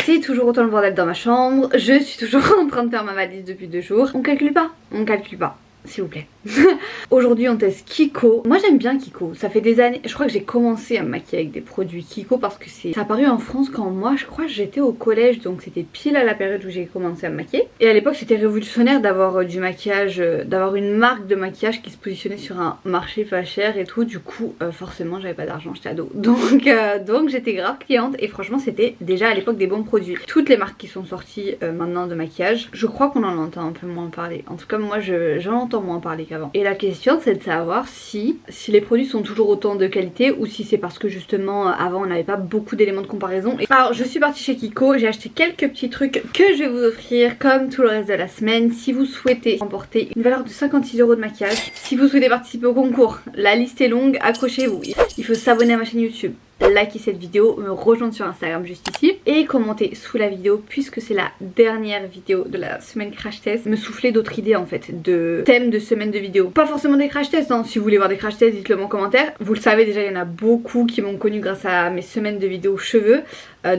C'est toujours autant le bordel dans ma chambre, je suis toujours en train de faire ma valise depuis 2 jours. On calcule pas, s'il vous plaît. Aujourd'hui on teste Kiko. Moi j'aime bien Kiko, ça fait des années, je crois que j'ai commencé à me maquiller avec des produits Kiko parce que ça a apparu en France quand moi je crois que j'étais au collège, donc c'était pile à la période où j'ai commencé à me maquiller. Et à l'époque c'était révolutionnaire d'avoir du maquillage, d'avoir une marque de maquillage qui se positionnait sur un marché pas cher et tout. Du coup forcément j'avais pas d'argent, j'étais ado, donc j'étais grave cliente et franchement c'était déjà à l'époque des bons produits. Toutes les marques qui sont sorties maintenant de maquillage, je crois qu'on en entend un peu moins parler. En tout cas moi j'en entends moins parler qu'avant. Et la question c'est de savoir si les produits sont toujours autant de qualité ou si c'est parce que justement avant on n'avait pas beaucoup d'éléments de comparaison. Alors je suis partie chez Kiko, j'ai acheté quelques petits trucs que je vais vous offrir comme tout le reste de la semaine. Si vous souhaitez remporter une valeur de 56 € de maquillage, si vous souhaitez participer au concours, la liste est longue, accrochez-vous. Il faut s'abonner à ma chaîne YouTube, liker cette vidéo, me rejoindre sur Instagram juste ici et commenter sous la vidéo puisque c'est la dernière vidéo de la semaine crash test. Me souffler d'autres idées en fait, de thèmes de semaine de vidéo. Pas forcément des crash tests, hein. Si vous voulez voir des crash tests dites-le moi en commentaire. Vous le savez déjà, il y en a beaucoup qui m'ont connu grâce à mes semaines de vidéos cheveux.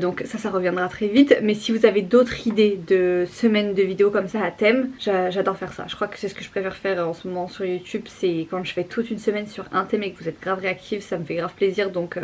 Donc ça reviendra très vite. Mais si vous avez d'autres idées de semaines de vidéos comme ça à thème, j'adore faire ça. Je crois que c'est ce que je préfère faire en ce moment sur YouTube. C'est quand je fais toute une semaine sur un thème et que vous êtes grave réactifs, ça me fait grave plaisir. Donc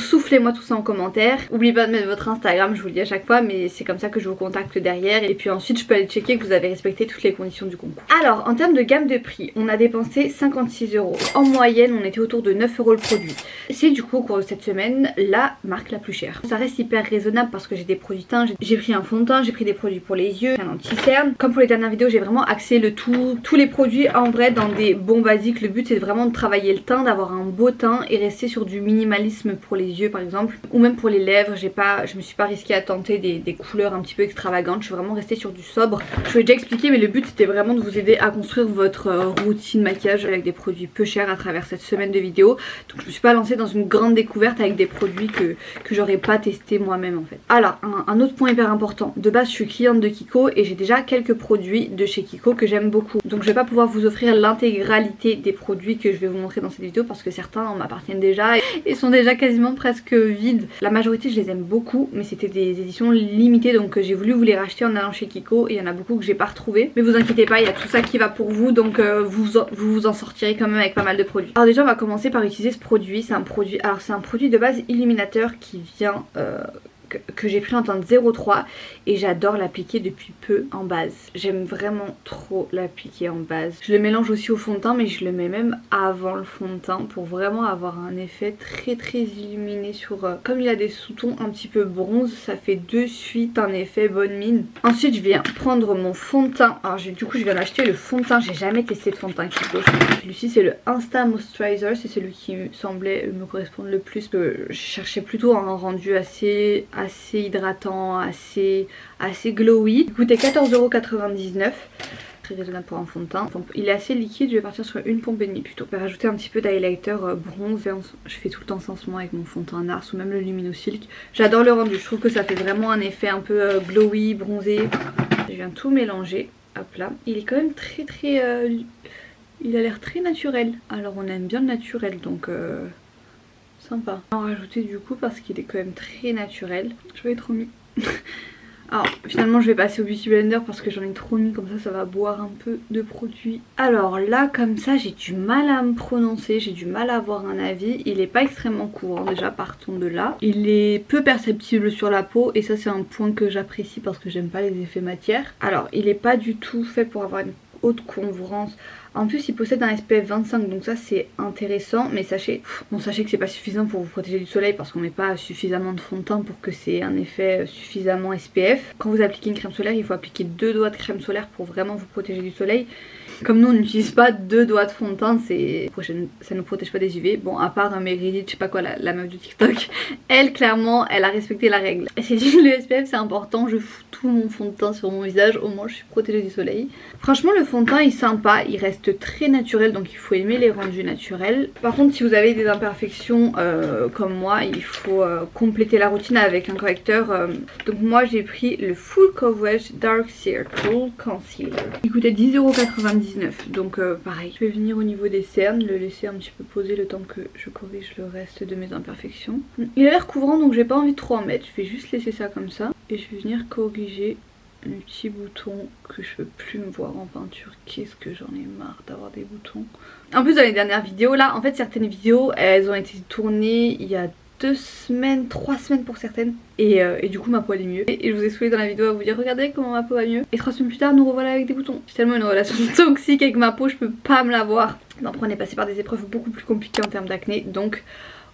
soufflez-moi tout ça en commentaire. N'oubliez pas de mettre votre Instagram, je vous le dis à chaque fois, mais c'est comme ça que je vous contacte derrière. Et puis ensuite je peux aller checker que vous avez respecté toutes les conditions du concours. Alors en termes de gamme de prix, on a dépensé 56 €. En moyenne on était autour de 9 € le produit. C'est du coup au cours de cette semaine la marque la plus chère. Ça reste hyper raisonnable parce que j'ai des produits teint, j'ai pris un fond de teint, j'ai pris des produits pour les yeux, un anti-cerne. Comme pour les dernières vidéos j'ai vraiment axé le tout, tous les produits en vrai dans des bons basiques. Le but c'est vraiment de travailler le teint, d'avoir un beau teint et rester sur du minimalisme pour les yeux par exemple, ou même pour les lèvres. Je me suis pas risquée à tenter des couleurs un petit peu extravagantes, je suis vraiment restée sur du sobre. Je vous l'ai déjà expliqué mais le but c'était vraiment de vous aider à construire votre routine maquillage avec des produits peu chers à travers cette semaine de vidéos. Donc je me suis pas lancée dans une grande découverte avec des produits que j'aurais pas testé moi-même en fait. Alors un autre point hyper important, de base je suis cliente de Kiko et j'ai déjà quelques produits de chez Kiko que j'aime beaucoup. Donc je vais pas pouvoir vous offrir l'intégralité des produits que je vais vous montrer dans cette vidéo parce que certains m'appartiennent déjà et sont déjà quasiment presque vides. La majorité je les aime beaucoup mais c'était des éditions limitées donc j'ai voulu vous les racheter en allant chez Kiko et il y en a beaucoup que j'ai pas retrouvé. Mais vous inquiétez pas, il y a tout ça qui va pour vous donc vous en sortirez quand même avec pas mal de produits. Alors déjà on va commencer par utiliser ce produit. C'est un produit de base illuminateur qui vient que j'ai pris en teinte 03 et j'adore l'appliquer depuis peu en base. J'aime vraiment trop l'appliquer en base. Je le mélange aussi au fond de teint mais je le mets même avant le fond de teint pour vraiment avoir un effet très illuminé sur... comme il a des sous-tons un petit peu bronze, ça fait de suite un effet bonne mine. Ensuite je viens prendre mon fond de teint. Alors du coup je viens d'acheter le fond de teint, j'ai jamais testé de fond de teint Kiko. Celui-ci c'est le Insta Moisturizer, c'est celui qui me semblait me correspondre le plus. Je cherchais plutôt un rendu assez hydratant, assez glowy. Il coûtait 14,99 €. Très raisonnable pour un fond de teint. Il est assez liquide, je vais partir sur une pompe et demie plutôt. Je vais rajouter un petit peu d'highlighter bronze. Je fais tout le temps ça en ce moment avec mon fond de teint NARS ou même le Lumino Silk. J'adore le rendu, je trouve que ça fait vraiment un effet un peu glowy, bronzé. Je viens tout mélanger, hop là. Il est quand même il a l'air très naturel. Alors on aime bien le naturel donc... sympa. On va en rajouter du coup parce qu'il est quand même très naturel. Je vais trop mis. Alors finalement je vais passer au Beauty Blender parce que j'en ai trop mis, comme ça va boire un peu de produit. Alors là comme ça j'ai du mal à me prononcer, j'ai du mal à avoir un avis. Il est pas extrêmement courant, déjà partons de là. Il est peu perceptible sur la peau et ça c'est un point que j'apprécie parce que j'aime pas les effets matière. Alors il est pas du tout fait pour avoir une haute couvrance. En plus il possède un SPF 25 donc ça c'est intéressant, mais sachez que c'est pas suffisant pour vous protéger du soleil parce qu'on met pas suffisamment de fond de teint pour que c'est un effet suffisamment SPF. Quand vous appliquez une crème solaire il faut appliquer 2 doigts de crème solaire pour vraiment vous protéger du soleil. Comme nous on n'utilise pas 2 doigts de fond de teint, ça ne protège pas des UV. Bon à part Meredith, je sais pas quoi, la meuf du TikTok, elle clairement elle a respecté la règle. Elle s'est dit le SPF c'est important, je fous tout mon fond de teint sur mon visage, au moins je suis protégée du soleil. Franchement le fond de teint est sympa, il reste très naturel donc il faut aimer les rendus naturels. Par contre si vous avez des imperfections comme moi, il faut compléter la routine avec un correcteur. Donc moi j'ai pris le Full Coverage Dark Circle Concealer. Il coûtait 10,99 €. Donc pareil, je vais venir au niveau des cernes, le laisser un petit peu poser le temps que je corrige le reste de mes imperfections. Il a l'air couvrant donc j'ai pas envie de trop en mettre, je vais juste laisser ça comme ça. et je vais venir corriger un petit bouton que je peux plus me voir en peinture. Qu'est-ce que j'en ai marre d'avoir des boutons. En plus dans les dernières vidéos là, en fait certaines vidéos elles ont été tournées il y a 2 semaines, 3 semaines pour certaines et du coup ma peau elle est mieux et je vous ai saoulé dans la vidéo à vous dire regardez comment ma peau va mieux et 3 semaines plus tard nous revoilà avec des boutons. J'ai tellement une relation toxique avec ma peau, je peux pas me la voir. Après on est passé par des épreuves beaucoup plus compliquées en termes d'acné, donc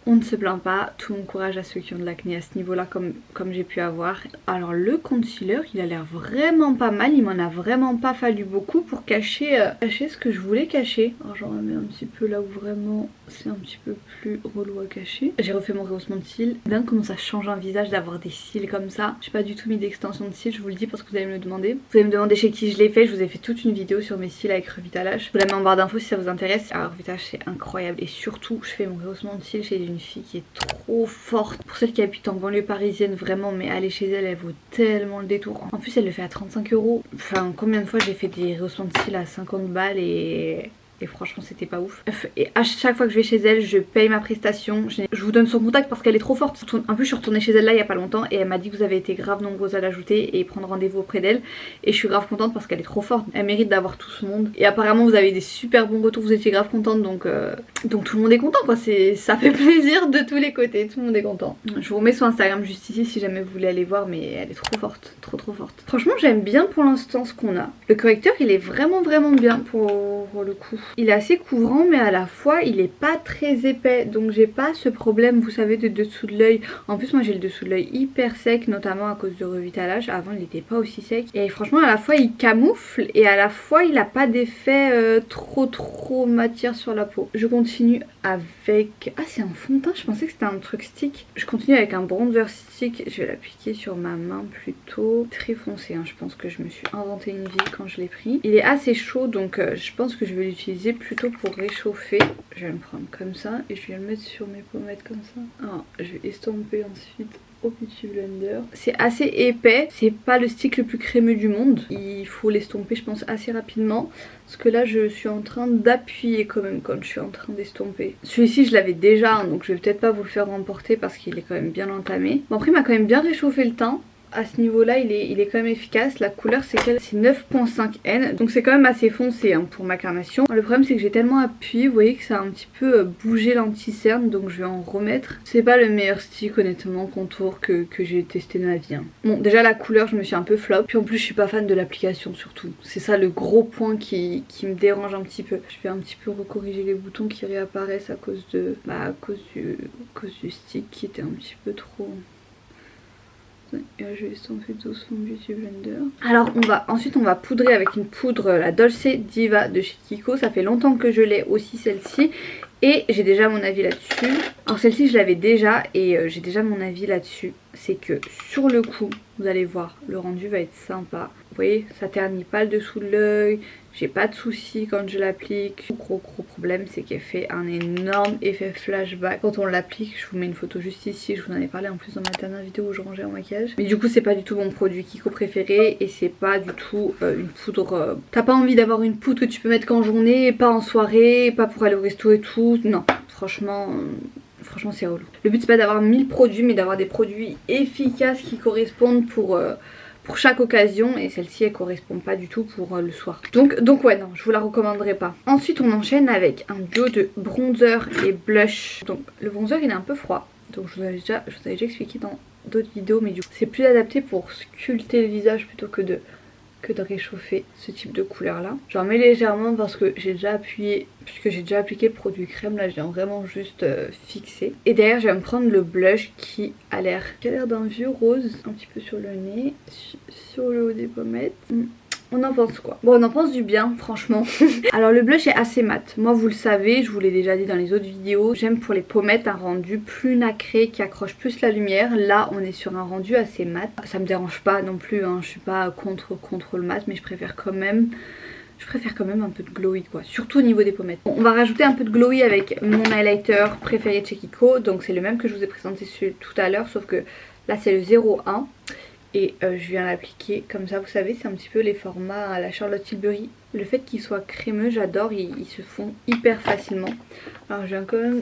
on ne se plaint pas, tout mon courage à ceux qui ont de l'acné à ce niveau là comme j'ai pu avoir. Alors le concealer il a l'air vraiment pas mal, il m'en a vraiment pas fallu beaucoup pour cacher ce que je voulais cacher. Alors j'en remets un petit peu là où vraiment c'est un petit peu plus relou à cacher. J'ai refait mon rehaussement de cils. Dingue comment ça change un visage d'avoir des cils comme ça. J'ai pas du tout mis d'extension de cils, je vous le dis parce que vous allez me le demander. Vous allez me demander chez qui je l'ai fait, je vous ai fait toute une vidéo sur mes cils avec Revitalage. Je vous la mets en barre d'infos si ça vous intéresse. Alors Revitalage c'est incroyable et surtout je fais mon rehaussement de cils chez une fille qui est trop forte. Pour celles qui habitent en banlieue parisienne vraiment, mais aller chez elle, elle vaut tellement le détour. En plus elle le fait à 35 €. Enfin combien de fois j'ai fait des rehaussements de cils à 50 balles et franchement c'était pas ouf. Et à chaque fois que je vais chez elle je paye ma prestation. Je vous donne son contact parce qu'elle est trop forte. En plus je suis retournée chez elle là il y a pas longtemps et elle m'a dit que vous avez été grave nombreuses à l'ajouter et prendre rendez-vous auprès d'elle. Et je suis grave contente parce qu'elle est trop forte. Elle mérite d'avoir tout ce monde. Et apparemment vous avez des super bons retours, vous étiez grave contente donc tout le monde est content quoi. Ça fait plaisir de tous les côtés, tout le monde est content. Je vous remets son Instagram juste ici si jamais vous voulez aller voir, mais elle est trop forte, trop forte. Franchement j'aime bien pour l'instant ce qu'on a. Le correcteur il est vraiment bien pour le coup. Il est assez couvrant mais à la fois il est pas très épais, donc j'ai pas ce problème vous savez de dessous de l'œil. En plus moi j'ai le dessous de l'œil hyper sec, notamment à cause de Revitalage. Avant il était pas aussi sec et franchement à la fois il camoufle et à la fois il a pas d'effet trop matière sur la peau. Je continue avec... Ah c'est un fond de teint, je pensais que c'était un truc stick. Je continue avec un bronzer stick, je vais l'appliquer sur ma main plutôt. Très foncé hein. Je pense que je me suis inventé une vie quand je l'ai pris. Il est assez chaud donc je pense que je vais l'utiliser plutôt pour réchauffer. Je vais me prendre comme ça et je vais le mettre sur mes pommettes comme ça. Alors, je vais estomper ensuite au Beauty Blender. C'est assez épais, c'est pas le stick le plus crémeux du monde. Il faut l'estomper je pense assez rapidement. Parce que là je suis en train d'appuyer quand même quand je suis en train d'estomper. Celui-ci je l'avais déjà hein, donc je vais peut-être pas vous le faire remporter parce qu'il est quand même bien entamé. Bon après il m'a quand même bien réchauffé le teint. À ce niveau là il est quand même efficace. La couleur c'est 9.5N, donc c'est quand même assez foncé hein, pour ma carnation. Le problème c'est que j'ai tellement appuyé, vous voyez que ça a un petit peu bougé l'anti-cerne, donc je vais en remettre. C'est pas le meilleur stick honnêtement contour que j'ai testé de ma vie hein. Bon déjà la couleur je me suis un peu flop, puis en plus je suis pas fan de l'application surtout. C'est ça le gros point qui me dérange un petit peu. Je vais un petit peu recorriger les boutons qui réapparaissent à cause du stick qui était un petit peu trop... Et là, je vais estomper doucement Beauty Blender. Alors ensuite on va poudrer avec une poudre, la Dolce Diva de chez Kiko. Ça fait longtemps que je l'ai aussi celle-ci. Et j'ai déjà mon avis là-dessus. Alors celle-ci je l'avais déjà et j'ai déjà mon avis là-dessus. C'est que sur le coup, vous allez voir, le rendu va être sympa. Vous voyez, ça ternit pas le dessous de l'œil. J'ai pas de soucis quand je l'applique. Le gros problème c'est qu'elle fait un énorme effet flashback quand on l'applique. Je vous mets une photo juste ici, je vous en ai parlé en plus dans ma dernière vidéo où je rangeais en maquillage. Mais du coup c'est pas du tout mon produit Kiko préféré et c'est pas du tout une poudre... T'as pas envie d'avoir une poudre que tu peux mettre qu'en journée, pas en soirée, pas pour aller au resto et tout. Non, franchement c'est relou. Le but c'est pas d'avoir 1000 produits mais d'avoir des produits efficaces qui correspondent pour chaque occasion et celle-ci elle correspond pas du tout pour le soir. Donc ouais non, je vous la recommanderais pas. Ensuite on enchaîne avec un duo de bronzer et blush. Donc le bronzer il est un peu froid. Donc je vous avais déjà expliqué dans d'autres vidéos mais du coup c'est plus adapté pour sculpter le visage plutôt que de réchauffer ce type de couleur là. J'en mets légèrement parce que j'ai déjà appuyé, puisque j'ai déjà appliqué le produit crème là, je viens vraiment juste fixer. Et derrière je vais me prendre le blush qui a l'air d'un vieux rose, un petit peu sur le nez, sur le haut des pommettes. On en pense quoi? Bon on en pense du bien franchement. Alors le blush est assez mat. Moi vous le savez, je vous l'ai déjà dit dans les autres vidéos. J'aime pour les pommettes un rendu plus nacré qui accroche plus la lumière. Là on est sur un rendu assez mat. Ça me dérange pas non plus hein. Je suis pas contre le mat mais je préfère quand même un peu de glowy quoi, surtout au niveau des pommettes. Bon, on va rajouter un peu de glowy avec mon highlighter préféré de chez Kiko. Donc c'est le même que je vous ai présenté tout à l'heure sauf que là c'est le 01. Et je viens l'appliquer comme ça, vous savez c'est un petit peu les formats à la Charlotte Tilbury. Le fait qu'ils soient crémeux j'adore, ils se font hyper facilement. Alors je viens quand même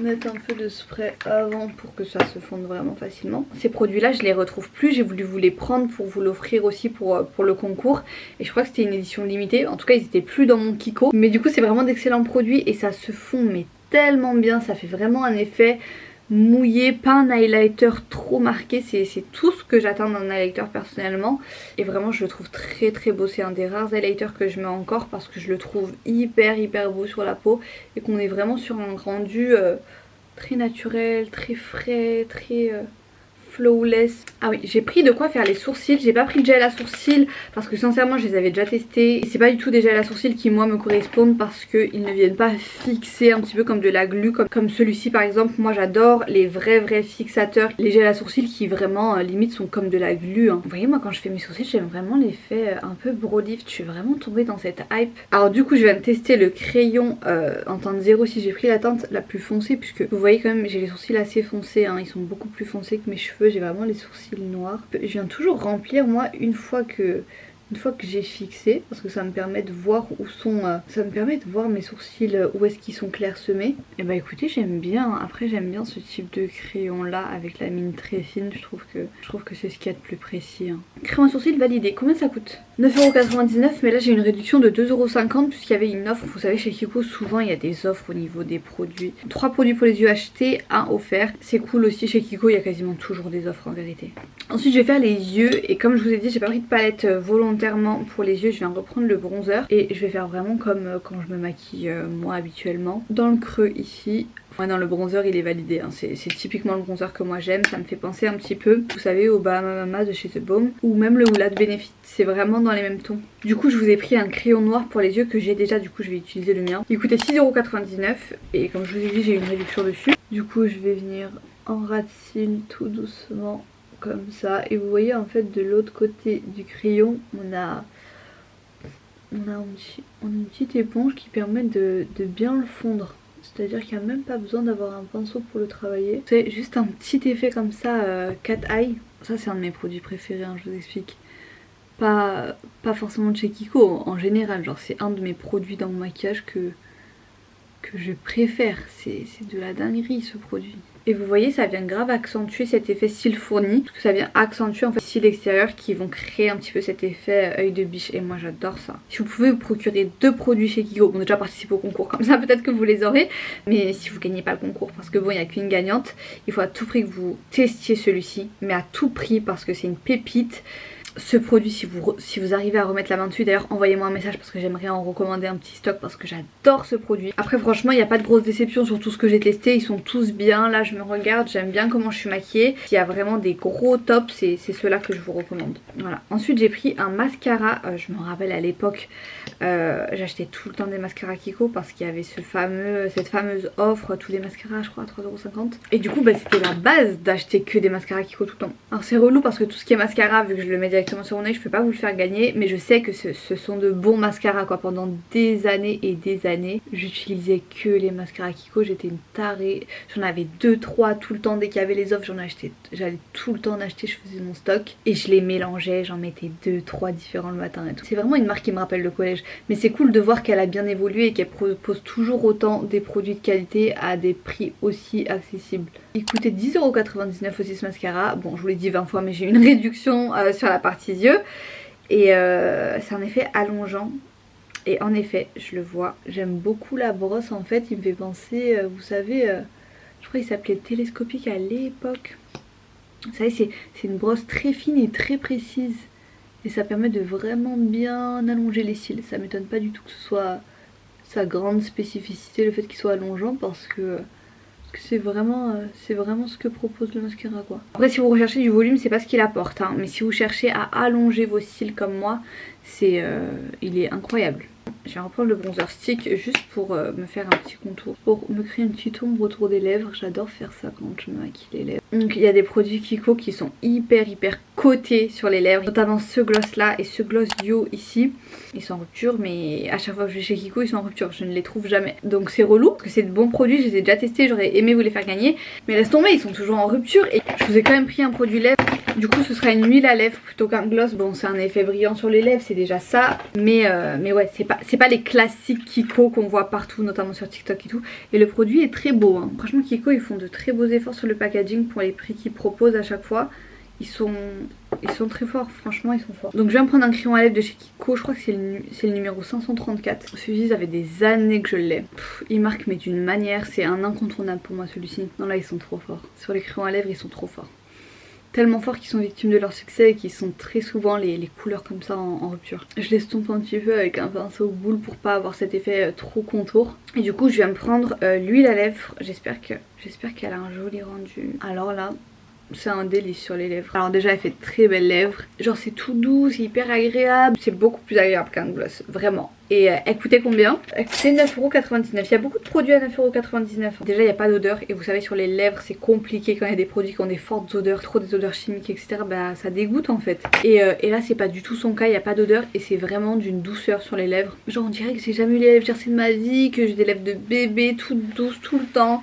mettre un peu de spray avant pour que ça se fonde vraiment facilement. Ces produits là je les retrouve plus, j'ai voulu vous les prendre pour vous l'offrir aussi pour le concours. Et je crois que c'était une édition limitée, en tout cas ils étaient plus dans mon Kiko. Mais du coup c'est vraiment d'excellents produits et ça se fond mais tellement bien, ça fait vraiment un effet mouillé, pas un highlighter trop marqué, c'est tout ce que j'attends d'un highlighter personnellement. Et vraiment je le trouve très très beau, c'est un des rares highlighters que je mets encore parce que je le trouve hyper beau sur la peau et qu'on est vraiment sur un rendu très naturel, très frais, très flawless. Ah oui, j'ai pris de quoi faire les sourcils, j'ai pas pris le gel à sourcils parce que sincèrement je les avais déjà testés. C'est pas du tout des gels à sourcils qui moi me correspondent parce qu'ils ne viennent pas fixer un petit peu comme de la glu, comme celui-ci par exemple. Moi j'adore les vrais fixateurs, les gels à sourcils qui vraiment limite sont comme de la glu hein. Vous voyez moi quand je fais mes sourcils j'aime vraiment l'effet un peu brow lift, je suis vraiment tombée dans cette hype. Alors du coup je viens de tester le crayon en teinte 0 si j'ai pris la teinte la plus foncée puisque vous voyez quand même j'ai les sourcils assez foncés hein. Ils sont beaucoup plus foncés que mes cheveux, j'ai vraiment les sourcils noirs. Je viens toujours remplir moi une fois que j'ai fixé parce que ça me permet de voir où sont ça me permet de voir mes sourcils où est-ce qu'ils sont clairsemés. Et bah écoutez j'aime bien, après j'aime bien ce type de crayon là avec la mine très fine, je trouve que c'est ce qu'il y a de plus précis hein. Crayon à sourcils validé, combien ça coûte? 9,99€, mais là j'ai une réduction de 2,50€ puisqu'il y avait une offre. Vous savez chez Kiko souvent il y a des offres au niveau des produits. 3 produits pour les yeux achetés, 1 offert. C'est cool aussi chez Kiko, il y a quasiment toujours des offres en vérité. Ensuite je vais faire les yeux et comme je vous ai dit j'ai pas pris de palette volontairement pour les yeux. Je viens reprendre le bronzer et je vais faire vraiment comme quand je me maquille moi habituellement. Dans le creux ici. Ouais non le bronzer il est validé hein. C'est typiquement le bronzer que moi j'aime. Ça me fait penser un petit peu vous savez au Bahama Mama de chez The Balm ou même le Hoola de Benefit. C'est vraiment dans les mêmes tons. Du coup je vous ai pris un crayon noir pour les yeux que j'ai déjà, du coup je vais utiliser le mien. Il coûtait 6,99€ et comme je vous ai dit j'ai une réduction dessus. Du coup je vais venir en ras de cils tout doucement comme ça. Et vous voyez en fait de l'autre côté du crayon on a une petite éponge qui permet de bien le fondre. C'est à dire qu'il n'y a même pas besoin d'avoir un pinceau pour le travailler. C'est juste un petit effet comme ça, cat eye. Ça c'est un de mes produits préférés hein, je vous explique. Pas forcément de chez Kiko, en général, genre c'est un de mes produits dans mon maquillage que je préfère. C'est de la dinguerie ce produit. Et vous voyez ça vient grave accentuer cet effet cils fourni, parce que ça vient accentuer en fait les cils extérieurs qui vont créer un petit peu cet effet œil de biche et moi j'adore ça. Si vous pouvez vous procurer 2 produits chez Kiko, bon déjà participer au concours comme ça peut-être que vous les aurez, mais si vous gagnez pas le concours parce que bon il n'y a qu'une gagnante, il faut à tout prix que vous testiez celui-ci, mais à tout prix parce que c'est une pépite. Ce produit si vous arrivez à remettre la main dessus, d'ailleurs envoyez-moi un message parce que j'aimerais en recommander un petit stock parce que j'adore ce produit. Après franchement il n'y a pas de grosse déception sur tout ce que j'ai testé, ils sont tous bien. Là je me regarde, j'aime bien comment je suis maquillée. S'il y a vraiment des gros tops c'est ceux-là que je vous recommande. Voilà. Ensuite j'ai pris un mascara, je me rappelle à l'époque j'achetais tout le temps des mascaras Kiko parce qu'il y avait cette fameuse offre, tous les mascaras je crois à 3,50€. Et du coup bah, c'était la base d'acheter que des mascaras Kiko tout le temps. Alors c'est relou parce que tout ce qui est mascara vu que je le mets directement sur mon œil je peux pas vous le faire gagner, mais je sais que ce sont de bons mascaras quoi. Pendant des années et des années j'utilisais que les mascaras Kiko, j'étais une tarée, j'en avais 2-3 tout le temps. Dès qu'il y avait les offres j'en achetais, j'allais tout le temps en acheter, je faisais mon stock et je les mélangeais, j'en mettais 2-3 différents le matin et tout. C'est vraiment une marque qui me rappelle le collège, mais c'est cool de voir qu'elle a bien évolué et qu'elle propose toujours autant des produits de qualité à des prix aussi accessibles. Il coûtait 10,99€ aussi ce mascara, bon je vous l'ai dit 20 fois mais j'ai une réduction sur la partie yeux et c'est un effet allongeant et en effet je le vois, j'aime beaucoup la brosse en fait, il me fait penser vous savez je crois qu'il s'appelait télescopique à l'époque. Vous savez c'est une brosse très fine et très précise et ça permet de vraiment bien allonger les cils. Ça m'étonne pas du tout que ce soit sa grande spécificité le fait qu'il soit allongeant parce que c'est vraiment ce que propose le mascara quoi. Après si vous recherchez du volume c'est pas ce qu'il apporte hein, mais si vous cherchez à allonger vos cils comme moi il est incroyable. Je vais reprendre le bronzer stick juste pour me faire un petit contour, pour me créer une petite ombre autour des lèvres. J'adore faire ça quand je me maquille les lèvres. Donc il y a des produits Kiko qui sont hyper cotés sur les lèvres, notamment ce gloss là et ce gloss duo ici. Ils sont en rupture, mais à chaque fois que je vais chez Kiko ils sont en rupture, je ne les trouve jamais. Donc c'est relou parce que c'est de bons produits, je les ai déjà testés, j'aurais aimé vous les faire gagner, mais laisse tomber, ils sont toujours en rupture. Et je vous ai quand même pris un produit lèvres, du coup ce sera une huile à lèvres plutôt qu'un gloss. Bon, c'est un effet brillant sur les lèvres, c'est déjà ça, mais ouais, c'est pas les classiques Kiko qu'on voit partout, notamment sur TikTok et tout. Et le produit est très beau, hein. Franchement Kiko ils font de très beaux efforts sur le packaging pour les prix qu'ils proposent à chaque fois. Ils sont très forts, franchement ils sont forts. Donc je viens de prendre un crayon à lèvres de chez Kiko, je crois que c'est le numéro 534. Celui-ci, ça fait des années que je l'ai. Il marque mais d'une manière, c'est un incontournable pour moi celui-ci. Non là ils sont trop forts, sur les crayons à lèvres ils sont trop forts. Tellement forts qu'ils sont victimes de leur succès et qu'ils sont très souvent les couleurs comme ça en rupture. Je l'estompe un petit peu avec un pinceau boule pour pas avoir cet effet trop contour. Et du coup je viens me prendre l'huile à lèvres, j'espère qu'elle a un joli rendu. Alors là, c'est un délice sur les lèvres. Alors déjà elle fait très belles lèvres, genre c'est tout doux, c'est hyper agréable, c'est beaucoup plus agréable qu'un gloss, vraiment. Et elle coûtait combien? Elle coûtait 9,99€. Il y a beaucoup de produits à 9,99€. Déjà il n'y a pas d'odeur et vous savez sur les lèvres c'est compliqué quand il y a des produits qui ont des fortes odeurs, trop des odeurs chimiques etc. Bah ça dégoûte en fait. Et là c'est pas du tout son cas, il n'y a pas d'odeur et c'est vraiment d'une douceur sur les lèvres. Genre on dirait que j'ai jamais eu les lèvres gercées de ma vie, que j'ai des lèvres de bébé toutes douces tout le temps.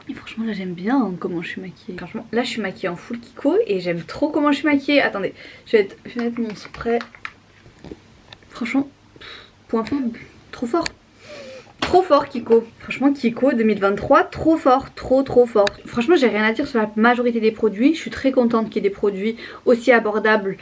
Et franchement là j'aime bien hein, comment je suis maquillée. Franchement là je suis maquillée en full Kiko et j'aime trop comment je suis maquillée. Attendez, je vais mettre mon spray. Franchement, point fort, trop fort. Trop fort Kiko. Franchement Kiko 2023, trop fort, trop fort. Franchement j'ai rien à dire sur la majorité des produits. Je suis très contente qu'il y ait des produits aussi abordables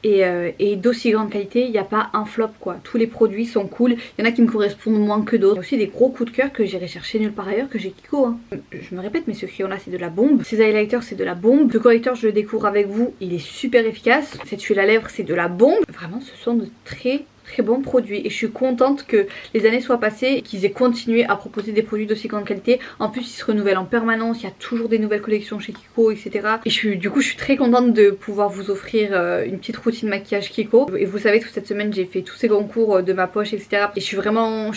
et d'aussi grande qualité. Il n'y a pas un flop quoi, tous les produits sont cool. Il y en a qui me correspondent moins que d'autres. Il y a aussi des gros coups de cœur que j'irai chercher nulle part ailleurs que j'ai Kiko hein. Je me répète mais ce crayon là c'est de la bombe. Ces highlighters c'est de la bombe. Le correcteur je le découvre avec vous, il est super efficace. Cette huile à lèvres c'est de la bombe. Vraiment ce sont de très bons produits et je suis contente que les années soient passées et qu'ils aient continué à proposer des produits d'aussi grande qualité. En plus ils se renouvellent en permanence, il y a toujours des nouvelles collections chez Kiko etc. Et du coup je suis très contente de pouvoir vous offrir une petite routine maquillage Kiko. Et vous savez toute cette semaine j'ai fait tous ces concours de ma poche etc. Et je suis vraiment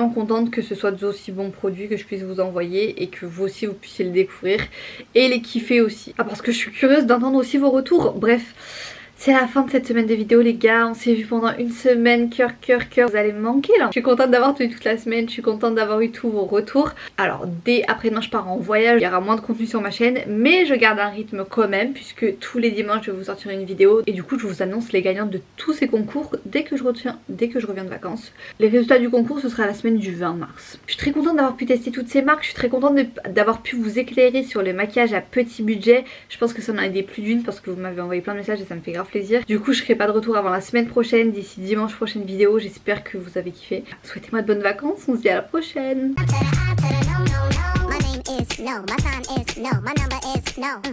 contente que ce soit d'aussi bons produits que je puisse vous envoyer et que vous aussi vous puissiez le découvrir et les kiffer aussi. Ah parce que je suis curieuse d'entendre aussi vos retours. Bref, c'est la fin de cette semaine de vidéo les gars, on s'est vu pendant une semaine, cœur, vous allez me manquer là. Je suis contente d'avoir tenu toute la semaine, je suis contente d'avoir eu tous vos retours. Alors dès après-demain je pars en voyage, il y aura moins de contenu sur ma chaîne, mais je garde un rythme quand même puisque tous les dimanches je vais vous sortir une vidéo. Et du coup je vous annonce les gagnants de tous ces concours dès que je reviens de vacances. Les résultats du concours ce sera la semaine du 20 mars. Je suis très contente d'avoir pu tester toutes ces marques, je suis très contente d'avoir pu vous éclairer sur les maquillages à petit budget. Je pense que ça en a aidé plus d'une parce que vous m'avez envoyé plein de messages et ça me fait grave plaisir. Du coup je serai pas de retour avant la semaine prochaine, d'ici dimanche prochaine vidéo. J'espère que vous avez kiffé. Souhaitez-moi de bonnes vacances, on se dit à la prochaine.